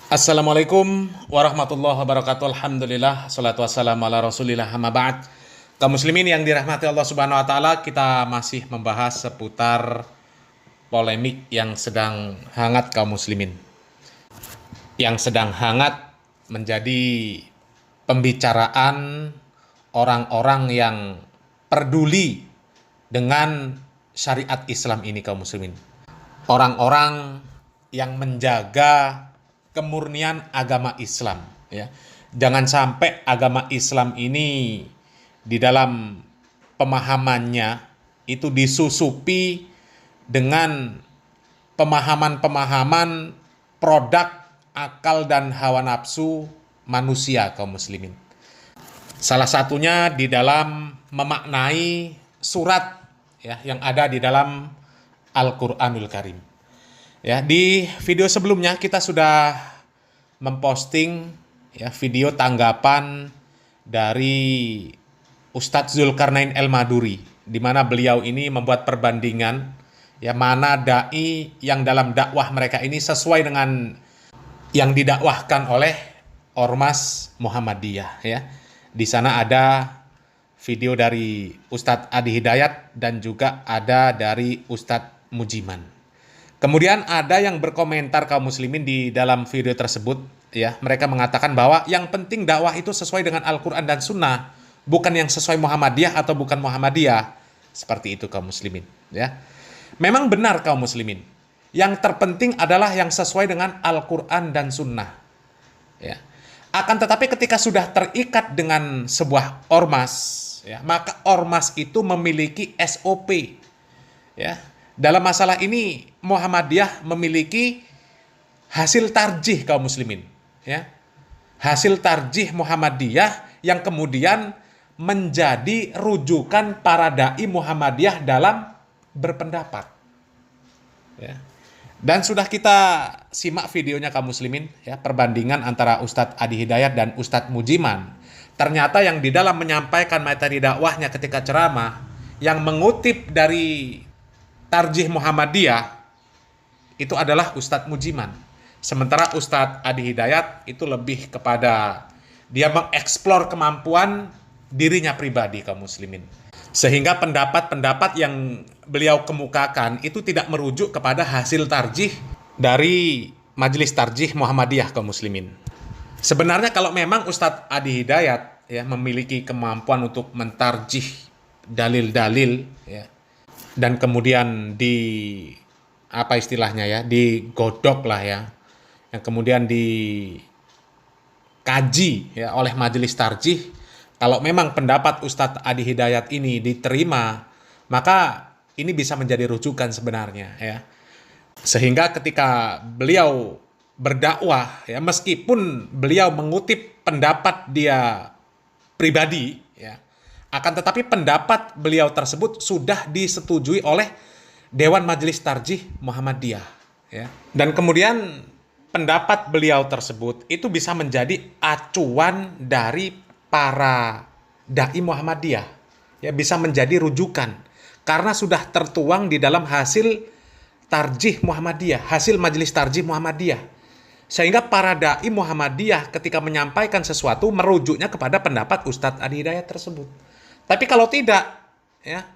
Assalamualaikum warahmatullahi wabarakatuh. Alhamdulillah, salatu wassalamu ala rasulillah, amma ba'd. Kaum muslimin yang dirahmati Allah subhanahu wa ta'ala, kita masih membahas seputar polemik yang sedang hangat kaum muslimin. Yang sedang hangat menjadi pembicaraan orang-orang yang peduli dengan syariat Islam ini kaum muslimin. Orang-orang yang menjaga kemurnian agama Islam, ya. Jangan sampai agama Islam ini di dalam pemahamannya itu disusupi dengan pemahaman-pemahaman produk akal dan hawa nafsu manusia kaum muslimin. Salah satunya di dalam memaknai surat, ya, yang ada di dalam Al-Qur'anul Karim. Ya, di video sebelumnya kita sudah memposting, ya, video tanggapan dari Ustadz Zulkarnain El-Maduri, di mana beliau ini membuat perbandingan, ya, mana dai yang dalam dakwah mereka ini sesuai dengan yang didakwahkan oleh Ormas Muhammadiyah, ya. Di sana ada video dari Ustadz Adi Hidayat dan juga ada dari Ustadz Mujiman. Kemudian ada yang berkomentar kaum muslimin di dalam video tersebut, ya, mereka mengatakan bahwa yang penting dakwah itu sesuai dengan Al-Quran dan Sunnah, bukan yang sesuai Muhammadiyah atau bukan Muhammadiyah. Seperti itu kaum muslimin, ya. Memang benar kaum muslimin, yang terpenting adalah yang sesuai dengan Al-Quran dan Sunnah, ya. Akan tetapi ketika sudah terikat dengan sebuah ormas, ya, maka ormas itu memiliki SOP, ya. Dalam masalah ini Muhammadiyah memiliki hasil tarjih kaum muslimin, ya. Hasil tarjih Muhammadiyah yang kemudian menjadi rujukan para dai Muhammadiyah dalam berpendapat, ya. Dan sudah kita simak videonya kaum muslimin, ya, perbandingan antara Ustadz Adi Hidayat dan Ustadz Mujiman. Ternyata yang di dalam menyampaikan materi dakwahnya ketika ceramah yang mengutip dari tarjih Muhammadiyah itu adalah Ustadz Mujiman. Sementara Ustadz Adi Hidayat itu lebih kepada dia mengeksplor kemampuan dirinya pribadi kaum muslimin. Sehingga pendapat-pendapat yang beliau kemukakan itu tidak merujuk kepada hasil tarjih dari Majelis Tarjih Muhammadiyah kaum muslimin. Sebenarnya kalau memang Ustadz Adi Hidayat, ya, memiliki kemampuan untuk mentarjih dalil-dalil, ya, dan kemudian apa istilahnya, ya, digodok lah, ya, yang kemudian dikaji, ya, oleh majelis tarjih. Kalau memang pendapat Ustadz Adi Hidayat ini diterima, maka ini bisa menjadi rujukan sebenarnya, ya. Sehingga ketika beliau berdakwah, ya, meskipun beliau mengutip pendapat dia pribadi, ya, akan tetapi pendapat beliau tersebut sudah disetujui oleh Dewan Majelis Tarjih Muhammadiyah, ya. Dan kemudian pendapat beliau tersebut itu bisa menjadi acuan dari para dai Muhammadiyah, ya, bisa menjadi rujukan karena sudah tertuang di dalam hasil tarjih Muhammadiyah, hasil Majelis Tarjih Muhammadiyah. Sehingga para dai Muhammadiyah ketika menyampaikan sesuatu merujuknya kepada pendapat Ustadz Adi Hidayat tersebut. Tapi kalau tidak, ya,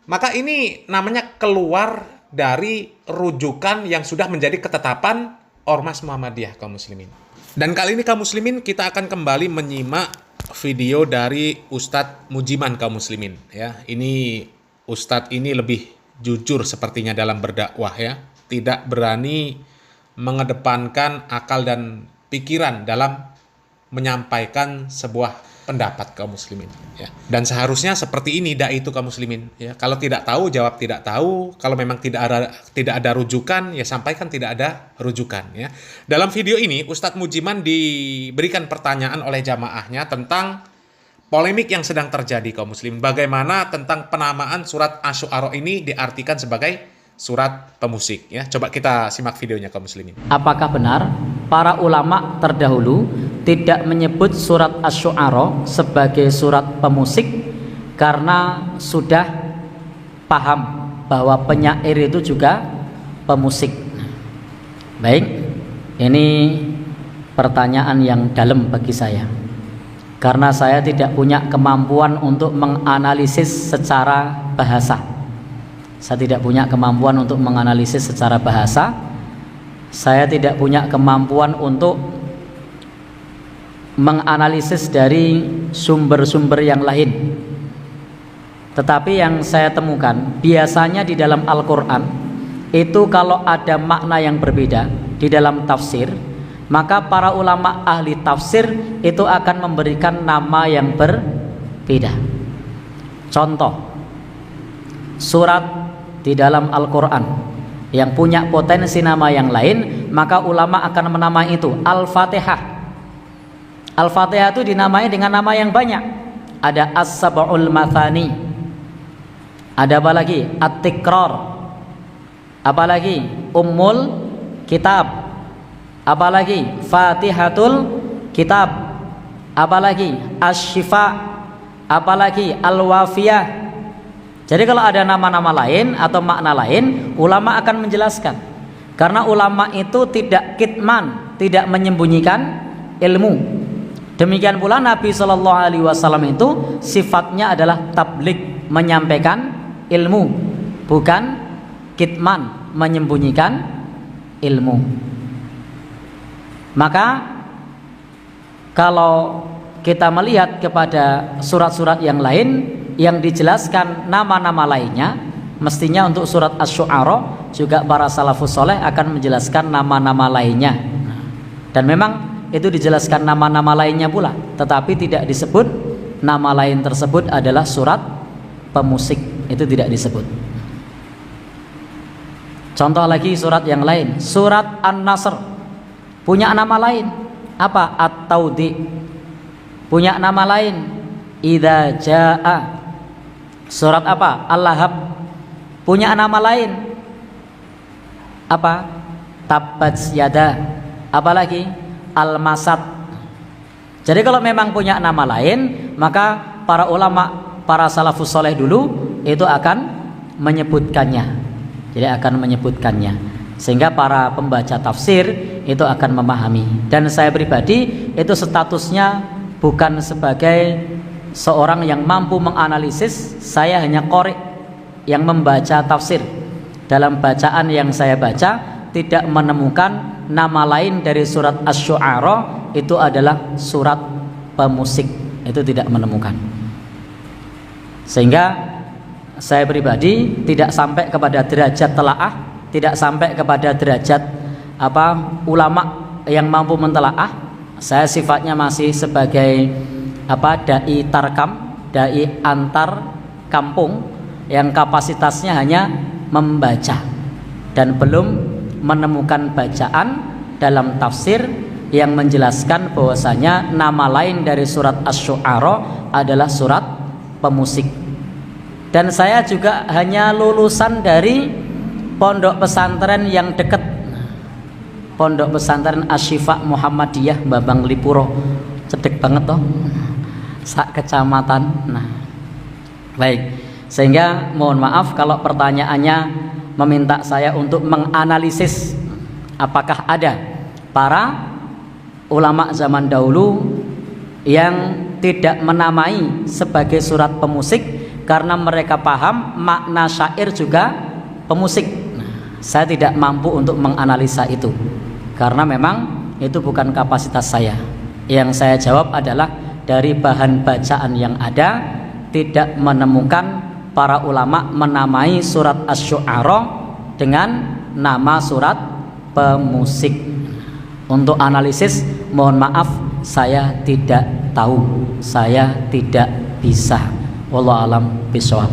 maka ini namanya keluar dari rujukan yang sudah menjadi ketetapan Ormas Muhammadiyah kaum muslimin. Dan kali ini kaum muslimin kita akan kembali menyimak video dari Ustadz Mujiman kaum muslimin, ya. Ini Ustadz ini lebih jujur sepertinya dalam berdakwah, ya. Tidak berani mengedepankan akal dan pikiran dalam menyampaikan sebuah pendapat kaum muslimin, ya. Dan seharusnya seperti ini dai itu kaum muslimin, ya. Kalau tidak tahu jawab tidak tahu, kalau memang tidak ada rujukan, ya sampaikan tidak ada rujukan, ya. Dalam video ini Ustadz Mujiman diberikan pertanyaan oleh jamaahnya tentang polemik yang sedang terjadi kaum muslimin. Bagaimana tentang penamaan surat Asy-Syu'ara ini diartikan sebagai surat pemusik, ya. Coba kita simak videonya kaum muslimin. Apakah benar para ulama terdahulu tidak menyebut surat Asy-Syu'ara sebagai surat pemusik karena sudah paham bahwa penyair itu juga pemusik? Baik, ini pertanyaan yang dalam bagi saya, karena saya tidak punya kemampuan untuk menganalisis secara bahasa. Saya tidak punya kemampuan untuk menganalisis secara bahasa. Saya tidak punya kemampuan untuk menganalisis dari sumber-sumber yang lain. Tetapi yang saya temukan, biasanya di dalam Al-Quran itu kalau ada makna yang berbeda di dalam tafsir, maka para ulama ahli tafsir itu akan memberikan nama yang berbeda. Contoh, surat di dalam Al-Quran yang punya potensi nama yang lain, maka ulama akan menamai itu Al-Fatihah. Al-Fatihah itu dinamai dengan nama yang banyak. Ada As-Sab'ul Mathani, ada apa lagi? At-Tikrar, apa lagi? Ummul Kitab, apa lagi? Fatihatul Kitab, apa lagi? Asy-Syifa, apa lagi? Al-Wafiyah. Jadi kalau ada nama-nama lain atau makna lain, ulama akan menjelaskan. Karena ulama itu tidak kitman, tidak menyembunyikan ilmu. Demikian pula Nabi Shallallahu Alaihi Wasallam itu sifatnya adalah tabligh, menyampaikan ilmu, bukan kitman, menyembunyikan ilmu. Maka kalau kita melihat kepada surat-surat yang lain yang dijelaskan nama-nama lainnya, mestinya untuk surat Asy-Syu'ara juga para salafus soleh akan menjelaskan nama-nama lainnya. Dan memang itu dijelaskan nama-nama lainnya pula, tetapi tidak disebut nama lain tersebut adalah surat pemusik, itu tidak disebut. Contoh lagi surat yang lain, surat An-Nasr punya nama lain, apa? At-Taudi. Punya nama lain, Idza Jaa. Surat apa? Al-Lahab. Punya nama lain, apa? Tabbat Yada. Apa lagi? Al-Masad. Jadi kalau memang punya nama lain, maka para ulama, para salafus soleh dulu itu akan menyebutkannya. Jadi akan menyebutkannya, sehingga para pembaca tafsir itu akan memahami. Dan saya pribadi itu statusnya bukan sebagai seorang yang mampu menganalisis, saya hanya qori yang membaca tafsir. Dalam bacaan yang saya baca tidak menemukan nama lain dari surat Asy-Syu'ara itu adalah surat pemusik, itu tidak menemukan. Sehingga saya pribadi tidak sampai kepada derajat telaah, tidak sampai kepada derajat ulama yang mampu mentelaah. Saya sifatnya masih sebagai dai tarkam, dai antar kampung yang kapasitasnya hanya membaca dan belum menemukan bacaan dalam tafsir yang menjelaskan bahwasanya nama lain dari surat Asy-Syu'ara adalah surat pemusik. Dan saya juga hanya lulusan dari pondok pesantren yang dekat, pondok pesantren Asy-Syifa Muhammadiyah Babang Lipuro, cedek banget toh, sak kecamatan. Nah, baik, sehingga mohon maaf kalau pertanyaannya meminta saya untuk menganalisis apakah ada para ulama zaman dahulu yang tidak menamai sebagai surat pemusik karena mereka paham makna syair juga pemusik. Saya tidak mampu untuk menganalisa itu karena memang itu bukan kapasitas saya. Yang saya jawab adalah dari bahan bacaan yang ada tidak menemukan para ulama menamai surat Asy-Syu'ara dengan nama surat pemusik. Untuk analisis, mohon maaf saya tidak tahu, saya tidak bisa. Wallahu a'lam bishawab.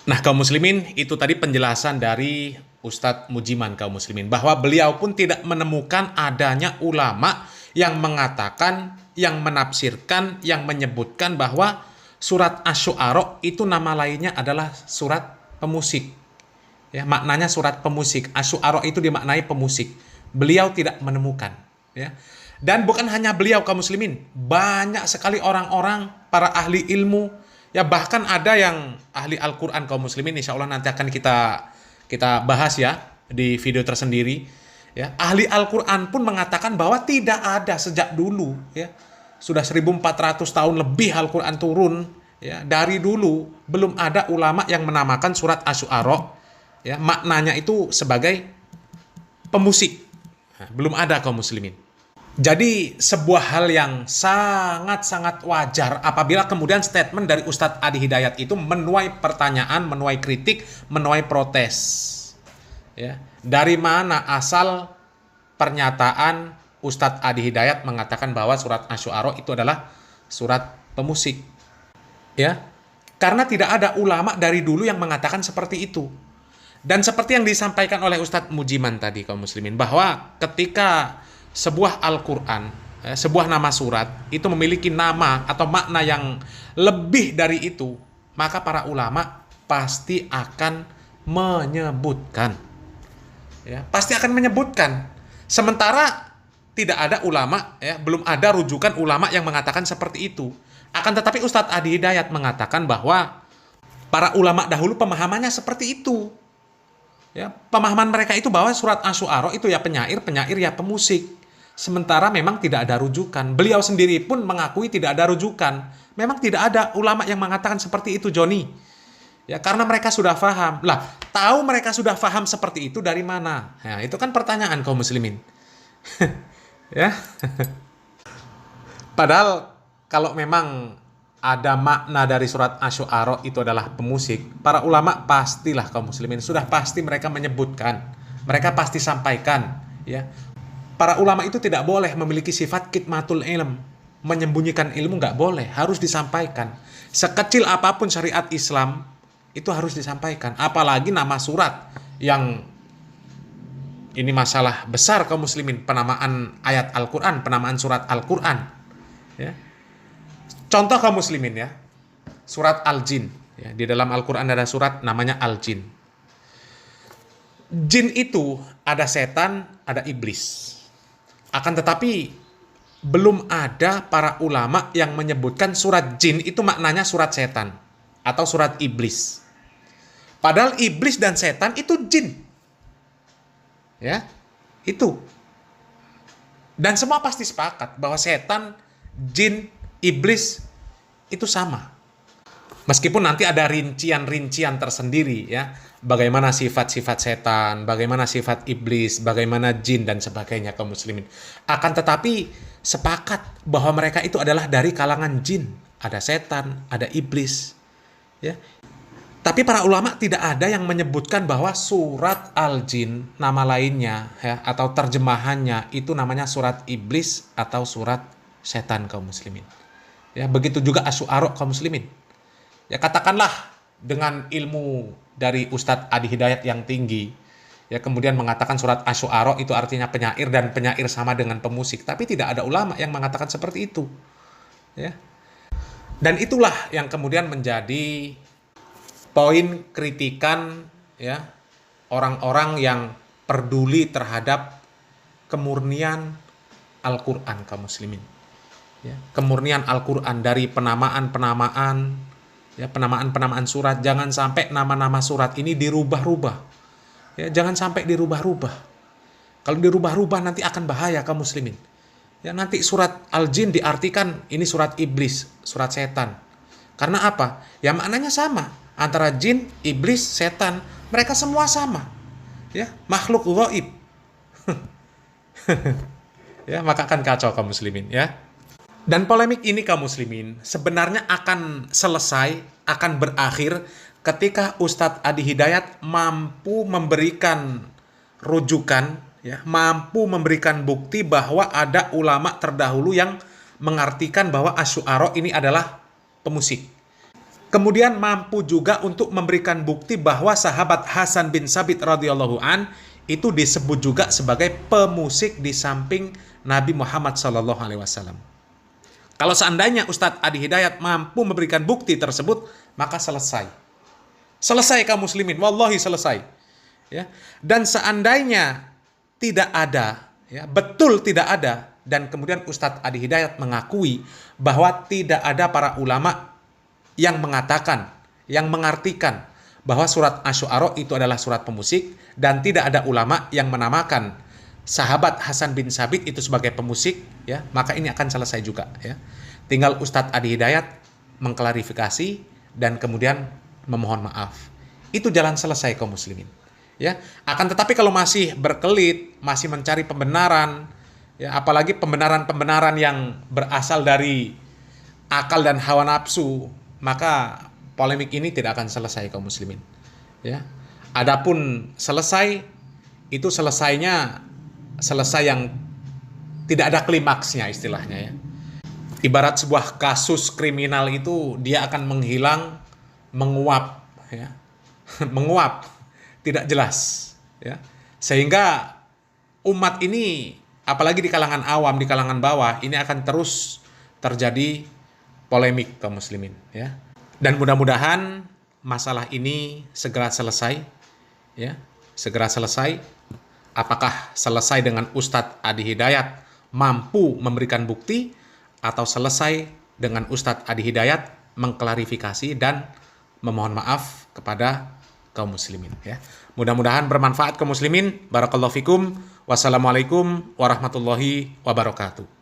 Nah, kaum muslimin, itu tadi penjelasan dari Ustadz Mujiman kaum muslimin, bahwa beliau pun tidak menemukan adanya ulama yang mengatakan, yang menafsirkan, yang menyebutkan bahwa surat Asy-Syu'ara itu nama lainnya adalah surat pemusik. Ya, maknanya surat pemusik. Asy-Syu'ara itu dimaknai pemusik. Beliau tidak menemukan. Ya. Dan bukan hanya beliau kaum muslimin, banyak sekali orang-orang para ahli ilmu. Ya, bahkan ada yang ahli Al-Quran kaum muslimin. Insya Allah nanti akan kita bahas ya di video tersendiri. Ya, ahli Al-Qur'an pun mengatakan bahwa tidak ada sejak dulu, ya. Sudah 1400 tahun lebih Al-Qur'an turun, ya. Dari dulu belum ada ulama yang menamakan surat Asy-Syu'ara, ya, maknanya itu sebagai pemusik. Nah, belum ada kaum muslimin. Jadi sebuah hal yang sangat-sangat wajar apabila kemudian statement dari Ustadz Adi Hidayat itu menuai pertanyaan, menuai kritik, menuai protes. Ya. Dari mana asal pernyataan Ustadz Adi Hidayat mengatakan bahwa surat Asy-Syu'ara itu adalah surat pemusik? Ya. Karena tidak ada ulama dari dulu yang mengatakan seperti itu. Dan seperti yang disampaikan oleh Ustadz Mujiman tadi kaum muslimin, bahwa ketika sebuah Al-Quran, sebuah nama surat, itu memiliki nama atau makna yang lebih dari itu, maka para ulama pasti akan menyebutkan. Ya, pasti akan menyebutkan. Sementara tidak ada ulama, ya, belum ada rujukan ulama yang mengatakan seperti itu. Akan tetapi Ustadz Adi Hidayat mengatakan bahwa para ulama dahulu pemahamannya seperti itu. Ya, pemahaman mereka itu bahwa surat Asy-Syu'ara itu ya penyair ya pemusik. Sementara memang tidak ada rujukan. Beliau sendiri pun mengakui tidak ada rujukan. Memang tidak ada ulama yang mengatakan seperti itu, Joni. Ya, karena mereka sudah paham. Lah, tahu mereka sudah paham seperti itu dari mana? Nah, itu kan pertanyaan kaum muslimin. Ya. Padahal kalau memang ada makna dari surat Asy-Syu'ara itu adalah pemusik, para ulama pastilah kaum muslimin sudah pasti mereka menyebutkan. Mereka pasti sampaikan, ya. Para ulama itu tidak boleh memiliki sifat kitmatul ilm. Menyembunyikan ilmu nggak boleh, harus disampaikan. Sekecil apapun syariat Islam, itu harus disampaikan. Apalagi nama surat yang ini masalah besar kaum muslimin, penamaan ayat Al-Quran, penamaan surat Al-Quran. Ya. Contoh kaum muslimin ya, surat Al-Jin. Ya, di dalam Al-Quran ada surat namanya Al-Jin. Jin itu ada setan, ada iblis. Akan tetapi belum ada para ulama yang menyebutkan surat jin itu maknanya surat setan atau surat iblis. Padahal iblis dan setan itu jin. Ya, itu. Dan semua pasti sepakat bahwa setan, jin, iblis itu sama. Meskipun nanti ada rincian-rincian tersendiri ya. Bagaimana sifat-sifat setan, bagaimana sifat iblis, bagaimana jin dan sebagainya kaum muslimin. Akan tetapi sepakat bahwa mereka itu adalah dari kalangan jin. Ada setan, ada iblis. Ya. Tapi para ulama tidak ada yang menyebutkan bahwa surat Al-Jin, nama lainnya ya, atau terjemahannya itu namanya surat iblis atau surat setan kaum muslimin. Ya, begitu juga Asy-Syu'ara kaum muslimin. Ya, katakanlah dengan ilmu dari Ustadz Adi Hidayat yang tinggi, ya kemudian mengatakan surat Asy-Syu'ara itu artinya penyair dan penyair sama dengan pemusik, tapi tidak ada ulama yang mengatakan seperti itu. Ya. Dan itulah yang kemudian menjadi poin kritikan ya orang-orang yang peduli terhadap kemurnian Al-Quran kaum muslimin. Ya, kemurnian Al-Quran dari penamaan-penamaan ya, penamaan-penamaan surat, jangan sampai nama-nama surat ini dirubah-rubah. Ya, jangan sampai dirubah-rubah. Kalau dirubah-rubah nanti akan bahaya kaum muslimin. Ya, nanti surat Al-Jin diartikan ini surat iblis, surat setan. Karena apa? Ya maknanya sama antara jin, iblis, setan, mereka semua sama. Ya, makhluk ghaib. Ya, maka akan kacau kaum muslimin ya. Dan polemik ini kaum muslimin sebenarnya akan selesai, akan berakhir ketika Ustadz Adi Hidayat mampu memberikan rujukan, ya, mampu memberikan bukti bahwa ada ulama terdahulu yang mengartikan bahwa Asy-Syu'ara ini adalah pemusik. Kemudian mampu juga untuk memberikan bukti bahwa sahabat Hasan bin Sabit radhiyallahu an itu disebut juga sebagai pemusik di samping Nabi Muhammad SAW. Kalau seandainya Ustadz Adi Hidayat mampu memberikan bukti tersebut, maka selesai. Selesai kaum muslimin, wallahi selesai. Ya. Dan seandainya tidak ada, ya, betul tidak ada, dan kemudian Ustadz Adi Hidayat mengakui bahwa tidak ada para ulama yang mengatakan, yang mengartikan bahwa surat Asy-Syu'ara itu adalah surat pemusik, dan tidak ada ulama yang menamakan sahabat Hasan bin Sabit itu sebagai pemusik, ya, maka ini akan selesai juga, ya. Tinggal Ustadz Adi Hidayat mengklarifikasi dan kemudian memohon maaf. Itu jalan selesai kaum muslimin. Ya, akan tetapi kalau masih berkelit, masih mencari pembenaran, ya, apalagi pembenaran-pembenaran yang berasal dari akal dan hawa nafsu, maka polemik ini tidak akan selesai kaum muslimin. Ya. Adapun selesai, itu selesai yang tidak ada klimaksnya istilahnya, ya. Ibarat sebuah kasus kriminal itu dia akan menghilang, menguap, ya. Menguap, tidak jelas, ya. Sehingga umat ini, apalagi di kalangan awam, di kalangan bawah, ini akan terus terjadi polemik kaum muslimin, ya. Dan mudah-mudahan masalah ini segera selesai, ya, segera selesai. Apakah selesai dengan Ustadz Adi Hidayat mampu memberikan bukti, atau selesai dengan Ustadz Adi Hidayat mengklarifikasi dan memohon maaf kepada kaum muslimin, ya. Mudah-mudahan bermanfaat kaum muslimin. Barakallahu fikum. Wassalamualaikum warahmatullahi wabarakatuh.